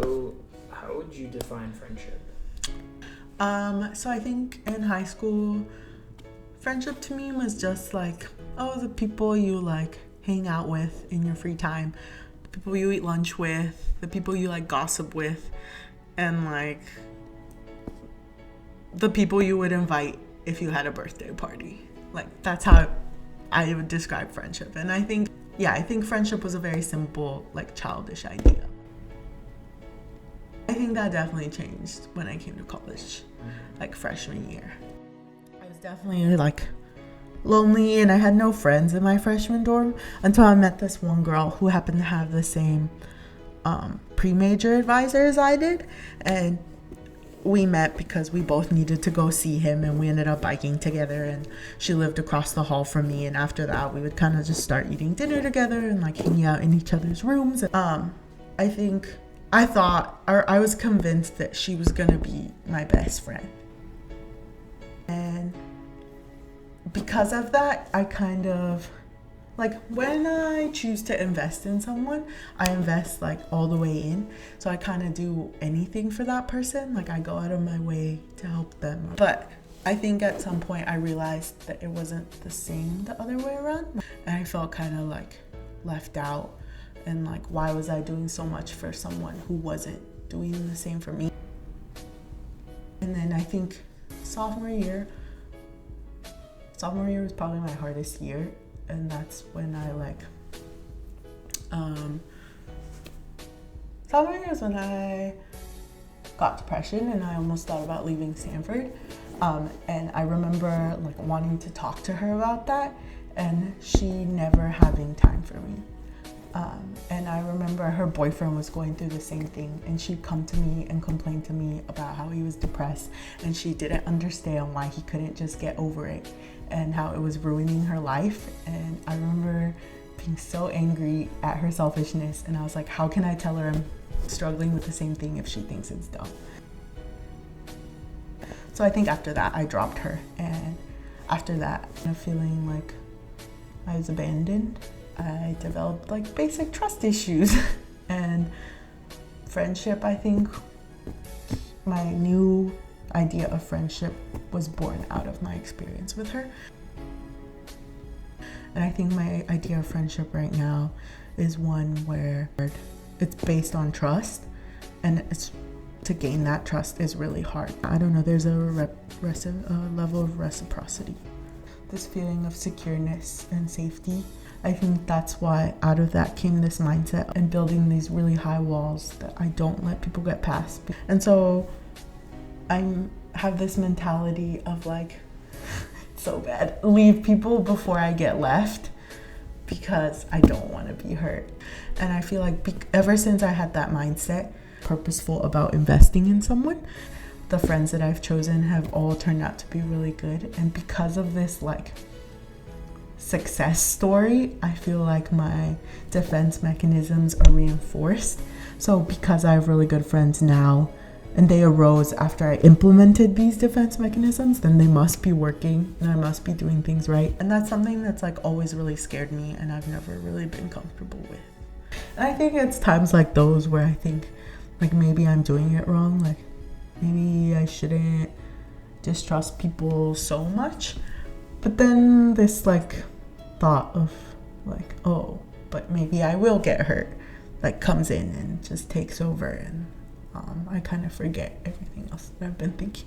So, how would you define friendship? So I think in high school, friendship to me was just like, oh, the people you like hang out with in your free time, the people you eat lunch with, the people you like gossip with, and like the people you would invite if you had a birthday party. Like that's how I would describe friendship. And I think friendship was a very simple, like childish idea. I think that definitely changed when I came to college, like freshman year. I was definitely like lonely and I had no friends in my freshman dorm until I met this one girl who happened to have the same pre-major advisor as I did. And we met because we both needed to go see him, and we ended up biking together, and she lived across the hall from me. And after that we would kind of just start eating dinner together and like hanging out in each other's rooms. I was convinced that she was gonna be my best friend, and because of that, I kind of like when I choose to invest in someone, I invest like all the way in. So I kind of do anything for that person. Like I go out of my way to help them. But I think at some point I realized that it wasn't the same the other way around. And I felt kind of like left out. And like, why was I doing so much for someone who wasn't doing the same for me? And then I think sophomore year was probably my hardest year. And that's when I sophomore year is when I got depression and I almost thought about leaving Stanford. And I remember like wanting to talk to her about that, and she never having time for me. And I remember her boyfriend was going through the same thing, and she'd come to me and complain to me about how he was depressed, and she didn't understand why he couldn't just get over it and how it was ruining her life. And I remember being so angry at her selfishness, and I was like, how can I tell her I'm struggling with the same thing if she thinks it's dumb? So I think after that I dropped her, and after that, feeling like I was abandoned, I developed like basic trust issues. And friendship, I think my new idea of friendship was born out of my experience with her. And I think my idea of friendship right now is one where it's based on trust, and to gain that trust is really hard. I don't know, there's a level of reciprocity, this feeling of secureness and safety. I think that's why out of that came this mindset and building these really high walls that I don't let people get past. And so I have this mentality of like, so bad, leave people before I get left, because I don't want to be hurt. And I feel like ever since I had that mindset, purposeful about investing in someone, the friends that I've chosen have all turned out to be really good. And because of this like success story, I feel like my defense mechanisms are reinforced. So because I have really good friends now, and they arose after I implemented these defense mechanisms, then they must be working and I must be doing things right. And that's something that's like always really scared me, and I've never really been comfortable with. And I think it's times like those where I think like maybe I'm doing it wrong, like maybe I shouldn't distrust people so much. But then this like thought of like, oh, but maybe I will get hurt, like comes in and just takes over, and I kind of forget everything else that I've been thinking.